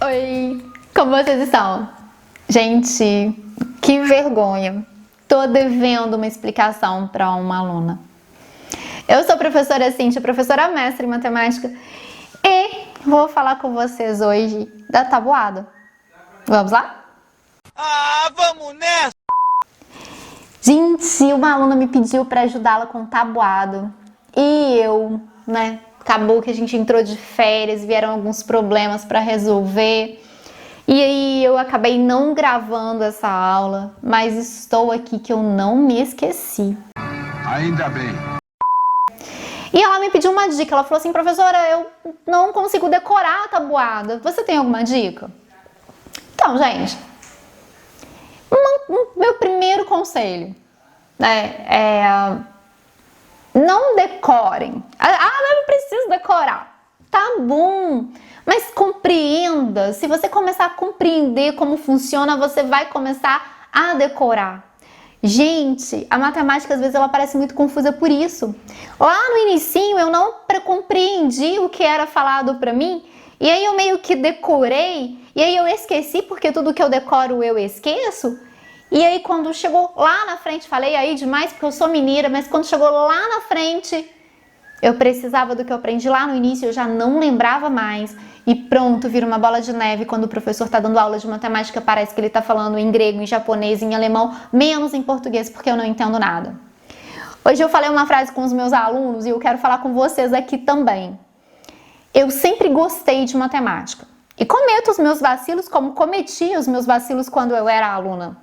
Oi, como vocês estão? Gente, que vergonha. Tô devendo uma explicação para uma aluna. Eu sou a professora Cíntia, professora mestre em matemática, e vou falar com vocês hoje da tabuada. Vamos lá? Vamos nessa! Gente, uma aluna me pediu para ajudá-la com tabuado. E eu, acabou que a gente entrou de férias, vieram alguns problemas para resolver. E aí eu acabei não gravando essa aula, mas estou aqui que eu não me esqueci. Ainda bem. E ela me pediu uma dica, ela falou assim, professora, eu não consigo decorar a tabuada. Você tem alguma dica? Então, gente, meu primeiro conselho, não decorem. Mas eu preciso decorar. Tá bom, mas compreenda. Se você começar a compreender como funciona, você vai começar a decorar. Gente, a matemática às vezes ela parece muito confusa por isso. Lá no inicinho eu não compreendi o que era falado para mim, e aí eu meio que decorei, e aí eu esqueci, porque tudo que eu decoro eu esqueço. E aí quando chegou lá na frente, falei aí demais porque eu sou mineira, mas quando chegou lá na frente, eu precisava do que eu aprendi lá no início, eu já não lembrava mais. E pronto, vira uma bola de neve. Quando o professor está dando aula de matemática, parece que ele está falando em grego, em japonês, em alemão, menos em português, porque eu não entendo nada. Hoje eu falei uma frase com os meus alunos e eu quero falar com vocês aqui também. Eu sempre gostei de matemática. E cometo os meus vacilos como cometia os meus vacilos quando eu era aluna.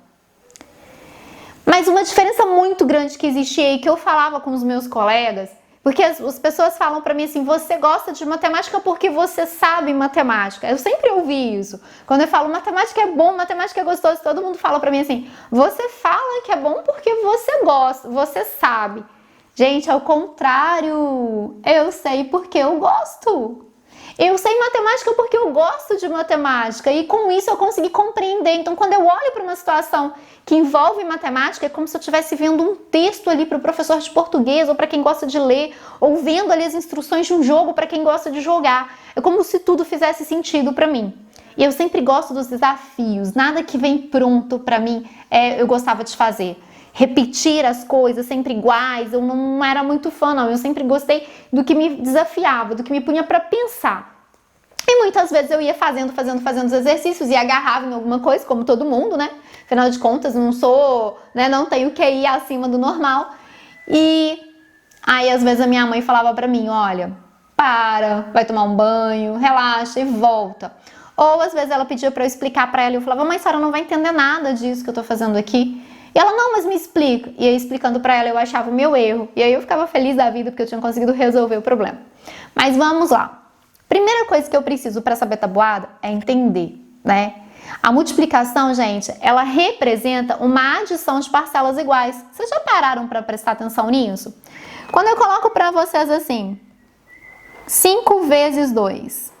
Mas uma diferença muito grande que existia aí, que eu falava com os meus colegas, porque as pessoas falam pra mim assim, você gosta de matemática porque você sabe matemática. Eu sempre ouvi isso. Quando eu falo matemática é bom, matemática é gostoso, todo mundo fala pra mim assim, você fala que é bom porque você gosta, você sabe. Gente, ao contrário, eu sei porque eu gosto. Eu sei matemática porque eu gosto de matemática e com isso eu consegui compreender. Então, quando eu olho para uma situação que envolve matemática, é como se eu estivesse vendo um texto ali para o professor de português ou para quem gosta de ler, ou vendo ali as instruções de um jogo para quem gosta de jogar. É como se tudo fizesse sentido para mim. E eu sempre gosto dos desafios, nada que vem pronto para mim eu gostava de fazer. Repetir as coisas sempre iguais, eu não era muito fã não, eu sempre gostei do que me desafiava, do que me punha para pensar. E muitas vezes eu ia fazendo os exercícios e agarrava em alguma coisa, como todo mundo, né? Afinal de contas, não sou, não tenho QI acima do normal. E aí às vezes a minha mãe falava para mim, olha, vai tomar um banho, relaxa e volta. Ou às vezes ela pedia para eu explicar para ela e eu falava, mãe, a senhora não vai entender nada disso que eu tô fazendo aqui. E ela, não, mas me explica. E aí, explicando pra ela, eu achava o meu erro. E aí eu ficava feliz da vida porque eu tinha conseguido resolver o problema. Mas vamos lá. Primeira coisa que eu preciso para saber tabuada é entender, A multiplicação, gente, ela representa uma adição de parcelas iguais. Vocês já pararam para prestar atenção nisso? Quando eu coloco para vocês assim, 5 vezes 2.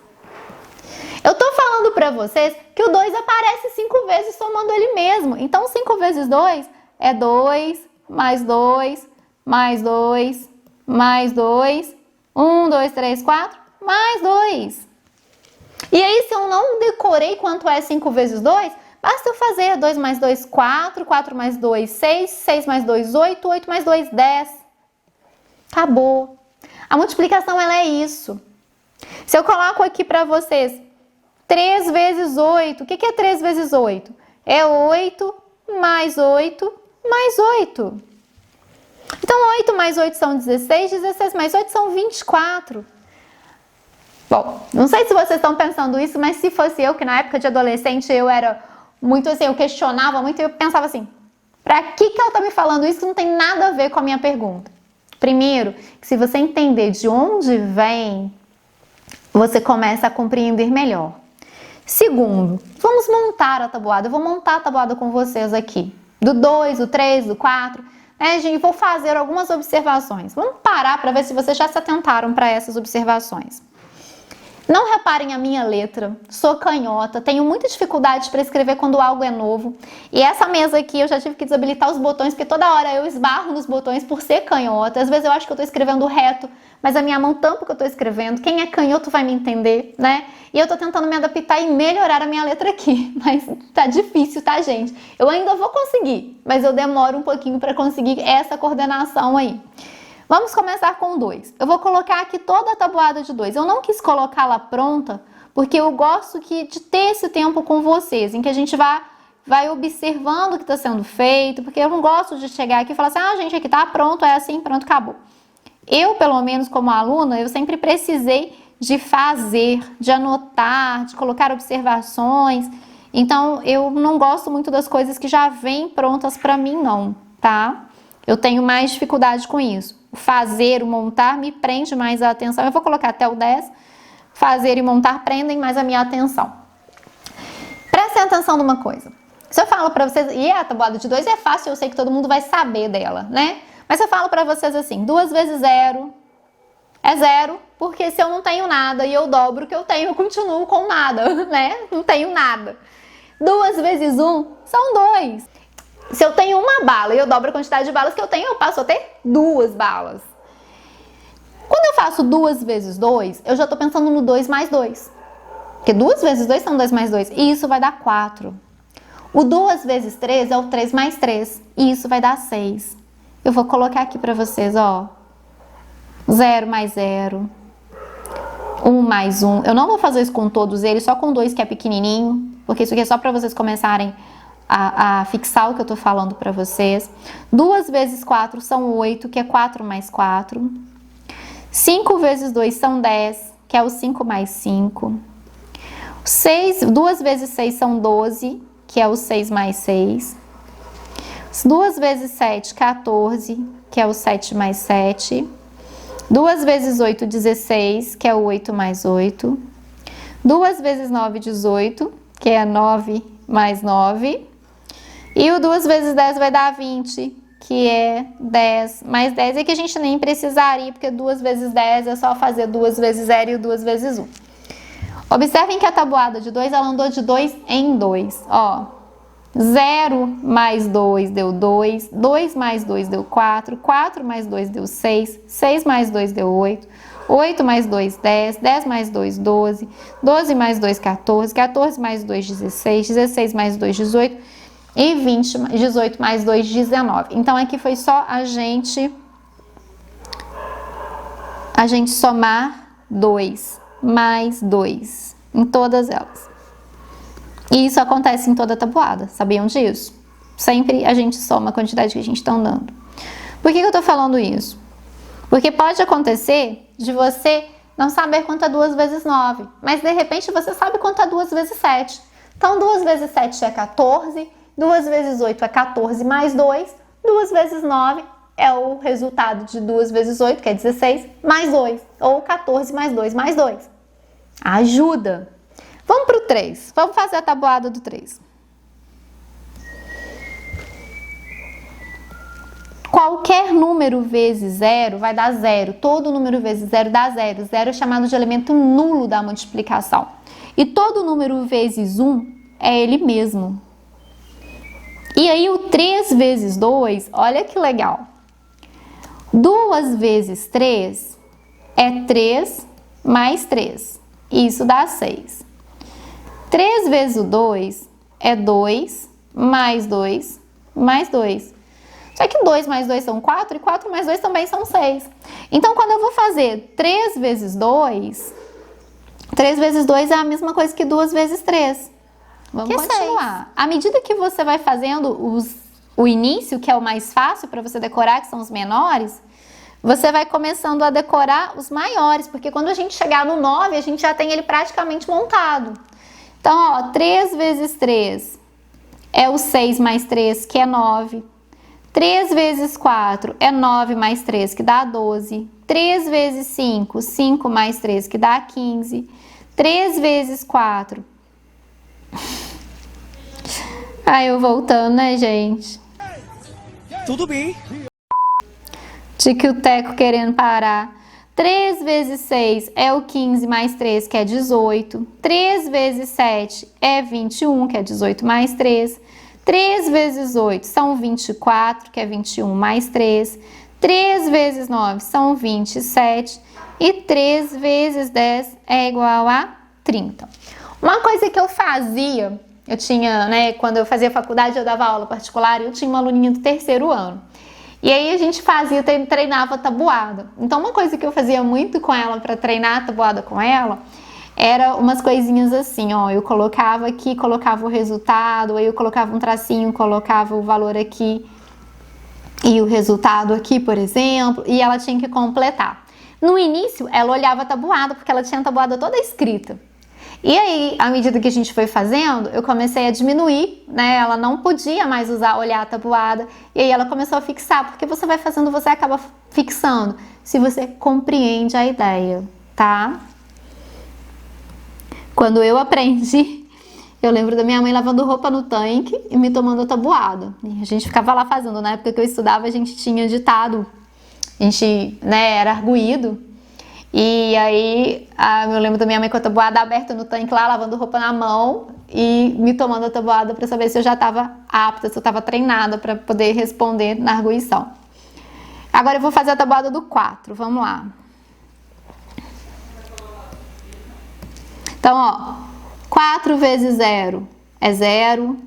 Eu tô falando pra vocês que o 2 aparece 5 vezes somando ele mesmo. Então, 5 vezes 2 é 2, mais 2, mais 2, mais 2. 1, 2, 3, 4, mais 2. E aí, se eu não decorei quanto é 5 vezes 2, basta eu fazer 2 mais 2, 4, 4 mais 2, 6, 6 mais 2, 8, 8 mais 2, 10. Acabou. A multiplicação, ela é isso. Se eu coloco aqui pra vocês 3 vezes 8. O que é 3 vezes 8? É 8 mais 8 mais 8. Então, 8 mais 8 são 16, 16 mais 8 são 24. Bom, não sei se vocês estão pensando isso, mas se fosse eu, que na época de adolescente eu era muito assim, eu questionava muito e eu pensava assim, pra que ela tá me falando isso que não tem nada a ver com a minha pergunta? Primeiro, que se você entender de onde vem, você começa a compreender melhor. Segundo, vamos montar a tabuada. Eu vou montar a tabuada com vocês aqui. Do 2, do 3, do 4. Gente, vou fazer algumas observações. Vamos parar para ver se vocês já se atentaram para essas observações. Não reparem a minha letra, sou canhota, tenho muita dificuldade para escrever quando algo é novo. E essa mesa aqui eu já tive que desabilitar os botões, porque toda hora eu esbarro nos botões por ser canhota. Às vezes eu acho que eu estou escrevendo reto, mas a minha mão tampa o que eu tô escrevendo. Quem é canhoto vai me entender, né? E eu tô tentando me adaptar e melhorar a minha letra aqui, mas tá difícil, tá, gente? Eu ainda vou conseguir, mas eu demoro um pouquinho para conseguir essa coordenação aí. Vamos começar com 2. Eu vou colocar aqui toda a tabuada de 2. Eu não quis colocá-la pronta, porque eu gosto de ter esse tempo com vocês, em que a gente vai observando o que está sendo feito, porque eu não gosto de chegar aqui e falar assim, ah, gente, aqui tá pronto, é assim, pronto, acabou. Eu, pelo menos como aluna, eu sempre precisei de fazer, de anotar, de colocar observações. Então, eu não gosto muito das coisas que já vêm prontas para mim, não, tá? Eu tenho mais dificuldade com isso. O fazer, o montar me prende mais a atenção. Eu vou colocar até o 10. Fazer e montar prendem mais a minha atenção. Prestem atenção numa coisa. Se eu falo pra vocês, e a tabuada de 2 é fácil, eu sei que todo mundo vai saber dela, né? Mas se eu falo pra vocês assim, 2 vezes 0 é 0, porque se eu não tenho nada e eu dobro o que eu tenho, eu continuo com nada, né? Não tenho nada. 2 vezes 1 são 2. Se eu tenho uma bala e eu dobro a quantidade de balas que eu tenho, eu passo a ter 2 balas. Quando eu faço 2 vezes 2, eu já tô pensando no 2 mais 2. Porque 2 vezes 2 são 2 mais 2, e isso vai dar 4. O 2 vezes 3 é o 3 mais 3, e isso vai dar 6. Eu vou colocar aqui pra vocês, ó. 0 mais 0. 1 mais 1. Eu não vou fazer isso com todos eles, só com 2 que é pequenininho, porque isso aqui é só pra vocês começarem a fixar o que eu tô falando pra vocês. 2 vezes 4 são 8, que é 4 mais 4. 5 vezes 2 são 10, que é o 5 mais 5. 2 vezes 6 são 12, que é o 6 mais 6. 2 vezes 7, 14, que é o 7 mais 7. 2 vezes 8, 16, que é o 8 mais 8. 2 vezes 9, 18, que é 9 mais 9. E o 2 vezes 10 vai dar 20, que é 10 mais 10. E que a gente nem precisaria, porque 2 vezes 10 é só fazer 2 vezes 0 e 2 vezes 1. Observem que a tabuada de 2, ela andou de 2 em 2. Ó, 0 mais 2 deu 2, 2 mais 2 deu 4, 4 mais 2 deu 6, 6 mais 2 deu 8, 8 mais 2, 10, 10 mais 2, 12, 12 mais 2, 14, 14 mais 2, 16, 16 mais 2, 18 e 18 mais 2, 19. Então, aqui foi só a gente somar 2 mais 2 em todas elas. E isso acontece em toda a tabuada, sabiam disso? Sempre a gente soma a quantidade que a gente está andando. Por que eu tô falando isso? Porque pode acontecer de você não saber quanto é 2 vezes 9, mas de repente você sabe quanto é 2 vezes 7. Então 2 vezes 7 é 14, 2 vezes 8 é 14 mais 2, 2 vezes 9 é o resultado de 2 vezes 8, que é 16, mais 2, ou 14 mais 2 mais 2. Ajuda! Vamos para o 3. Vamos fazer a tabuada do 3. Qualquer número vezes 0 vai dar 0. Todo número vezes 0 dá 0. 0 é chamado de elemento nulo da multiplicação. E todo número vezes 1 é ele mesmo. E aí o 3 vezes 2, olha que legal. 2 vezes 3 é 3 mais 3. Isso dá 6. 3 vezes o 2 é 2 mais 2 mais 2. Só que 2 mais 2 são 4 e 4 mais 2 também são 6. Então, quando eu vou fazer 3 vezes 2, 3 vezes 2 é a mesma coisa que 2 vezes 3. Vamos continuar. 6. À medida que você vai fazendo o início, que é o mais fácil para você decorar, que são os menores, você vai começando a decorar os maiores, porque quando a gente chegar no 9, a gente já tem ele praticamente montado. Então, ó, 3 vezes 3 é o 6 mais 3, que é 9. 3 vezes 4 é 9 mais 3, que dá 12. 3 vezes 5, 5 mais 3, que dá 15. 3 vezes 4. Aí eu voltando, né, gente? Tudo bem. Tique o teco querendo parar. 3 vezes 6 é o 15 mais 3, que é 18. 3 vezes 7 é 21, que é 18 mais 3. 3 vezes 8 são 24, que é 21 mais 3. 3 vezes 9 são 27 e 3 vezes 10 é igual a 30. Uma coisa que eu fazia, eu tinha, né, quando eu fazia faculdade eu dava aula particular e eu tinha uma aluninha do 3º ano. E aí a gente treinava tabuada. Então uma coisa que eu fazia muito com ela para treinar a tabuada com ela, era umas coisinhas assim, ó, eu colocava aqui, colocava o resultado, aí eu colocava um tracinho, colocava o valor aqui e o resultado aqui, por exemplo, e ela tinha que completar. No início, ela olhava a tabuada, porque ela tinha a tabuada toda escrita. E aí, à medida que a gente foi fazendo, eu comecei a diminuir, né? Ela não podia mais olhar a tabuada, e aí ela começou a fixar, porque você vai fazendo, você acaba fixando, se você compreende a ideia, tá? Quando eu aprendi, eu lembro da minha mãe lavando roupa no tanque e me tomando a tabuada. E a gente ficava lá fazendo. Na época que eu estudava, a gente tinha ditado, a gente, né, era arguído. E aí, eu lembro da minha mãe com a tabuada aberta no tanque lá, lavando roupa na mão e me tomando a tabuada para saber se eu já estava apta, se eu estava treinada para poder responder na arguição. Agora eu vou fazer a tabuada do 4, vamos lá. Então, ó, 4 vezes 0 é 0,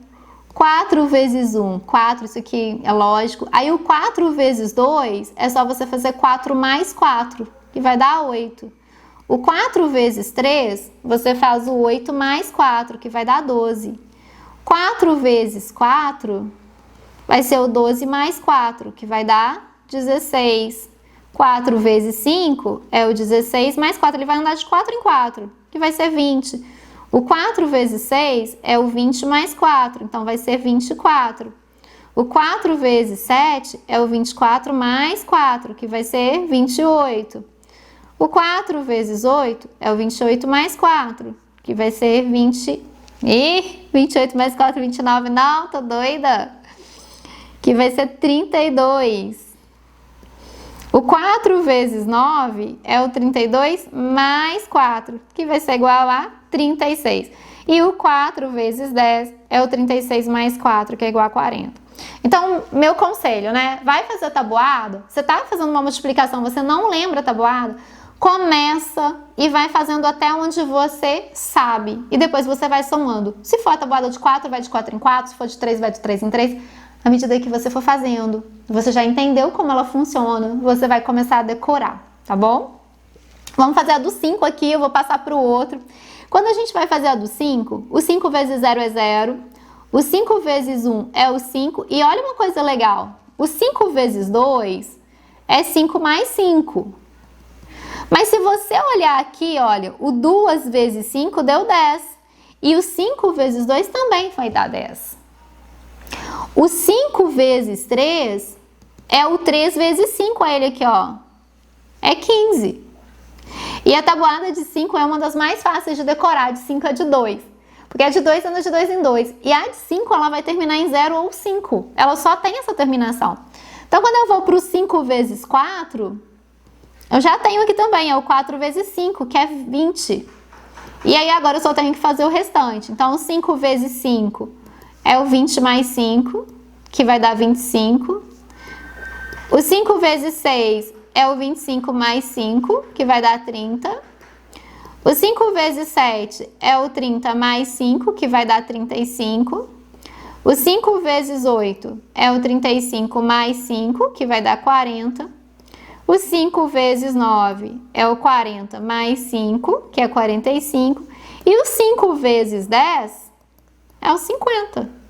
4 vezes 1, 4, isso aqui é lógico. Aí o 4 vezes 2 é só você fazer 4 mais 4, que vai dar 8. O 4 vezes 3, você faz o 8 mais 4, que vai dar 12. 4 vezes 4 vai ser o 12 mais 4, que vai dar 16. 4 vezes 5 é o 16 mais 4, ele vai andar de 4 em 4, que vai ser 20. O 4 vezes 6 é o 20 mais 4, então vai ser 24. O 4 vezes 7 é o 24 mais 4, que vai ser 28. O 4 vezes 8 é o 28 mais 4, que vai ser 20. Ih, 28 mais 4, 29, não, tô doida. Que vai ser 32. O 4 vezes 9 é o 32 mais 4, que vai ser igual a 36. E o 4 vezes 10 é o 36 mais 4, que é igual a 40. Então, meu conselho, né? Vai fazer a tabuada, você tá fazendo uma multiplicação, você não lembra a tabuada, começa e vai fazendo até onde você sabe. E depois você vai somando. Se for a tabuada de 4, vai de 4 em 4, se for de 3, vai de 3 em 3. À medida que você for fazendo, você já entendeu como ela funciona, você vai começar a decorar, tá bom? Vamos fazer a do 5 aqui, eu vou passar para o outro. Quando a gente vai fazer a do 5, o 5 vezes 0 é 0, o 5 vezes 1 é o 5, e olha uma coisa legal, o 5 vezes 2 é 5 mais 5. Mas se você olhar aqui, olha, o 2 vezes 5 deu 10, e o 5 vezes 2 também vai dar 10. O 5 vezes 3 é o 3 vezes 5, é ele aqui, ó, é 15. E a tabuada de 5 é uma das mais fáceis de decorar, de 5 é de 2. Porque a de 2 anda de 2 em 2. E a de 5, ela vai terminar em 0 ou 5. Ela só tem essa terminação. Então, quando eu vou para o 5 vezes 4, eu já tenho aqui também, é o 4 vezes 5, que é 20. E aí, agora eu só tenho que fazer o restante. Então, o 5 vezes 5 é o 20 mais 5, que vai dar 25. O 5 vezes 6 é o 25 mais 5, que vai dar 30. O 5 vezes 7 é o 30 mais 5, que vai dar 35. O 5 vezes 8 é o 35 mais 5, que vai dar 40. O 5 vezes 9 é o 40 mais 5, que é 45. E o 5 vezes 10 é o 50.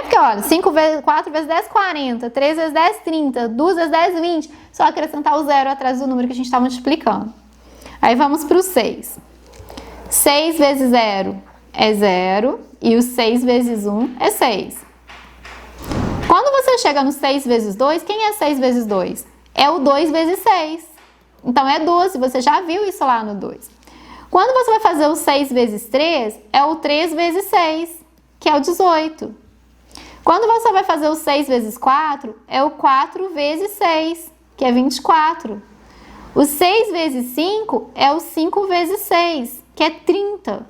Porque, olha, 4 vezes 10, 40. 3 vezes 10, 30. 2 vezes 10, 20. Só acrescentar o 0 atrás do número que a gente está multiplicando. Aí vamos para o 6. 6 vezes 0 é 0. E o 6 vezes 1 é 6. Quando você chega no 6 vezes 2, quem é 6 vezes 2? É o 2 vezes 6. Então, é 12. Você já viu isso lá no 2. Quando você vai fazer o 6 vezes 3, é o 3 vezes 6, que é o 18. Quando você vai fazer o 6 vezes 4, é o 4 vezes 6, que é 24. O 6 vezes 5 é o 5 vezes 6, que é 30.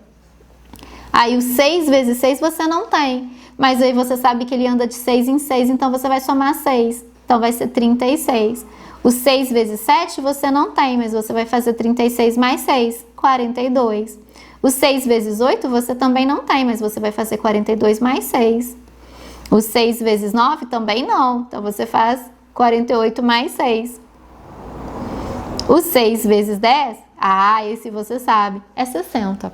Aí o 6 vezes 6 você não tem, mas aí você sabe que ele anda de 6 em 6, então você vai somar 6. então vai ser 36. O 6 vezes 7 você não tem, mas você vai fazer 36 mais 6, 42. O 6 vezes 8 você também não tem, mas você vai fazer 42 mais 6. O 6 vezes 9 também não, então você faz 48 mais 6. O 6 vezes 10, esse você sabe, é 60.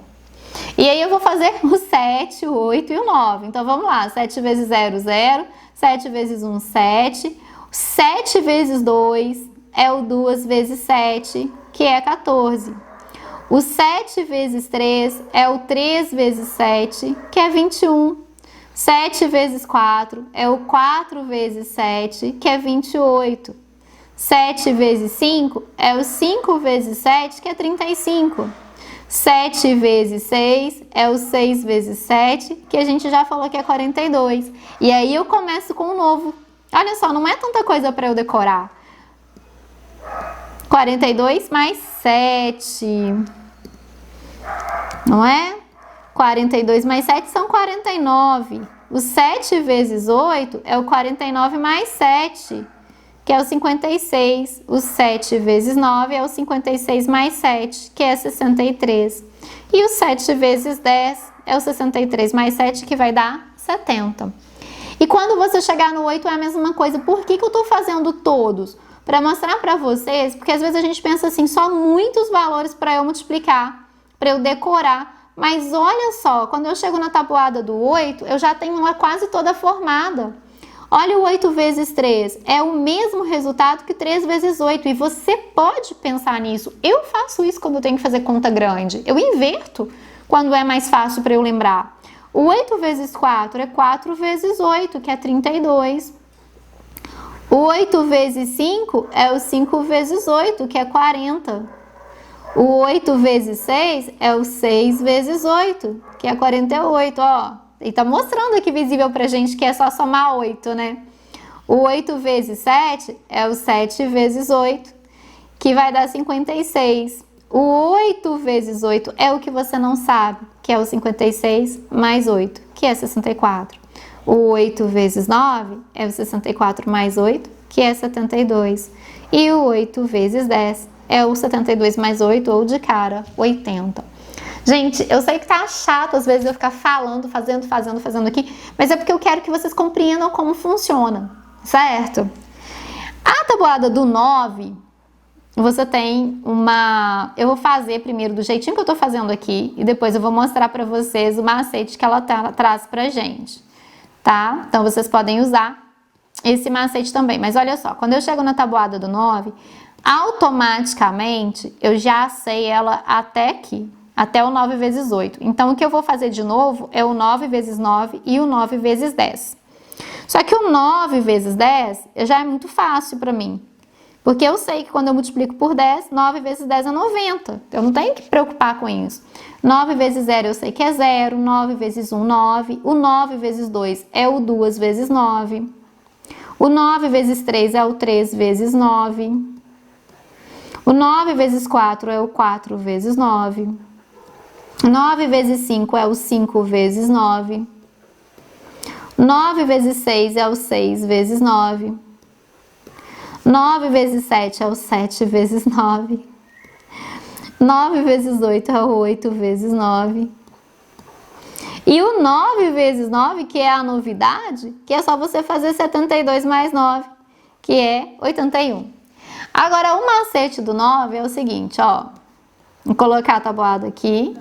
E aí eu vou fazer o 7, o 8 e o 9. Então vamos lá, 7 vezes 0, 0. 7 vezes 1, 7. 7 vezes 2 é o 2 vezes 7, que é 14. O 7 vezes 3 é o 3 vezes 7, que é 21. 7 vezes 4 é o 4 vezes 7, que é 28. 7 vezes 5 é o 5 vezes 7, que é 35. 7 vezes 6 é o 6 vezes 7, que a gente já falou que é 42. E aí eu começo com o novo. Olha só, não é tanta coisa para eu decorar. 42 mais 7. Não é? 42 mais 7 são 49. O 7 vezes 8 é o 49 mais 7, que é o 56. O 7 vezes 9 é o 56 mais 7, que é 63. E o 7 vezes 10 é o 63 mais 7, que vai dar 70. E quando você chegar no 8 é a mesma coisa. Por que eu estou fazendo todos? Para mostrar para vocês, porque às vezes a gente pensa assim, só muitos valores para eu multiplicar, para eu decorar. Mas olha só, quando eu chego na tabuada do 8, eu já tenho ela quase toda formada. Olha o 8 vezes 3, é o mesmo resultado que 3 vezes 8, e você pode pensar nisso. Eu faço isso quando eu tenho que fazer conta grande, eu inverto quando é mais fácil para eu lembrar. O 8 vezes 4 é 4 vezes 8, que é 32. O 8 vezes 5 é o 5 vezes 8, que é 40. O 8 vezes 6 é o 6 vezes 8, que é 48, ó. E tá mostrando aqui visível pra gente que é só somar 8, né? O 8 vezes 7 é o 7 vezes 8, que vai dar 56. O 8 vezes 8 é o que você não sabe, que é o 56 mais 8, que é 64. O 8 vezes 9 é o 64 mais 8, que é 72. E o 8 vezes 10 é o 72 mais 8, ou de cara, 80. Gente, eu sei que tá chato às vezes eu ficar falando, fazendo aqui, mas é porque eu quero que vocês compreendam como funciona, certo? A tabuada do 9, você tem uma... Eu vou fazer primeiro do jeitinho que eu tô fazendo aqui, e depois eu vou mostrar pra vocês o macete que ela traz pra gente, tá? Então vocês podem usar esse macete também. Mas olha só, quando eu chego na tabuada do 9, automaticamente eu já sei ela até aqui, até o 9 vezes 8. Então o que eu vou fazer de novo é o 9 vezes 9 e o 9 vezes 10. Só que o 9 vezes 10 já é muito fácil para mim, porque eu sei que quando eu multiplico por 10, 9 vezes 10 é 90. Eu não tenho que preocupar com isso. 9 vezes 0 eu sei que é 0, 9 vezes 1, 9. O 9 vezes 2 é o 2 vezes 9. O 9 vezes 3 é o 3 vezes 9. O 9 vezes 4 é o 4 vezes 9. 9 vezes 5 é o 5 vezes 9. 9 vezes 6 é o 6 vezes 9. 9 vezes 7 é o 7 vezes 9. 9 vezes 8 é o 8 vezes 9. E o 9 vezes 9, que é a novidade, que é só você fazer 72 mais 9, que é 81. Agora, o macete do 9 é o seguinte, ó. Vou colocar a tabuada aqui.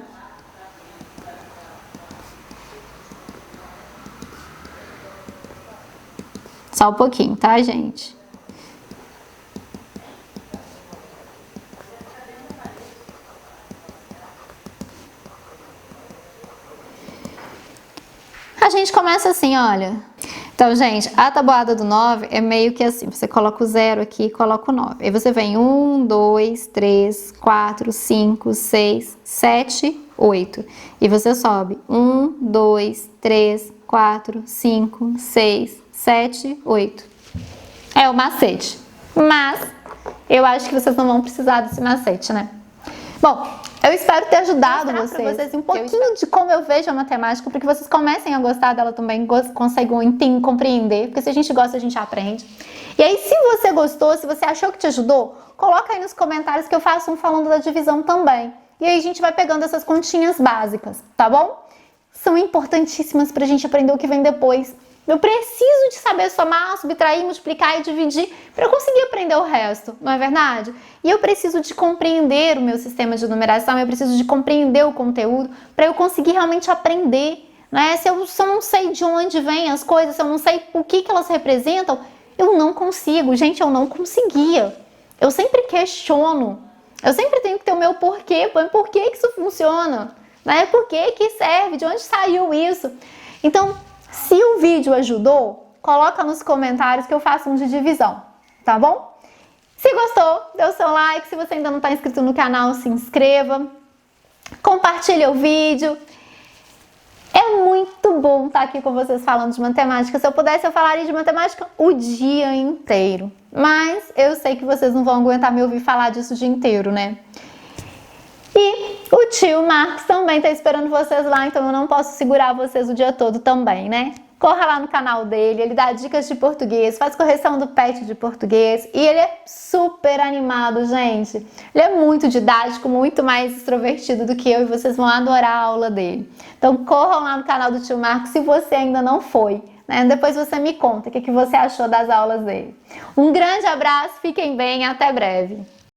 Só um pouquinho, tá, gente? A gente começa assim, olha. Então, gente, a tabuada do 9 é meio que assim, você coloca o 0 aqui e coloca o 9. Aí você vem 1, 2, 3, 4, 5, 6, 7, 8. E você sobe 1, 2, 3, 4, 5, 6, 7, 8. É o macete. Mas eu acho que vocês não vão precisar desse macete, né? Bom, Eu espero ter ajudado vocês um pouquinho de como eu vejo a matemática, para que vocês comecem a gostar dela também, consigam compreender, porque se a gente gosta, a gente aprende. E aí, se você gostou, se você achou que te ajudou, coloca aí nos comentários que eu faço um falando da divisão também. E aí a gente vai pegando essas continhas básicas, tá bom? São importantíssimas pra gente aprender o que vem depois. Eu preciso de saber somar, subtrair, multiplicar e dividir para eu conseguir aprender o resto, não é verdade? E eu preciso de compreender o meu sistema de numeração, eu preciso de compreender o conteúdo para eu conseguir realmente aprender, né? Se eu não sei de onde vêm as coisas, se eu não sei o que elas representam, eu não consigo. Gente, eu não conseguia. Eu sempre questiono. Eu sempre tenho que ter o meu porquê. Por que isso funciona? Né? Por que serve? De onde saiu isso? Então, se o vídeo ajudou, coloca nos comentários que eu faço um de divisão, tá bom? Se gostou, dê o seu like. Se você ainda não está inscrito no canal, se inscreva. Compartilhe o vídeo. É muito bom estar aqui com vocês falando de matemática. Se eu pudesse, eu falaria de matemática o dia inteiro. Mas eu sei que vocês não vão aguentar me ouvir falar disso o dia inteiro, né? E o tio Marcos também está esperando vocês lá, então eu não posso segurar vocês o dia todo também, né? Corra lá no canal dele, ele dá dicas de português, faz correção do PET de português e ele é super animado, gente. Ele é muito didático, muito mais extrovertido do que eu e vocês vão adorar a aula dele. Então corram lá no canal do tio Marcos se você ainda não foi, né? Depois você me conta o que você achou das aulas dele. Um grande abraço, fiquem bem, até breve.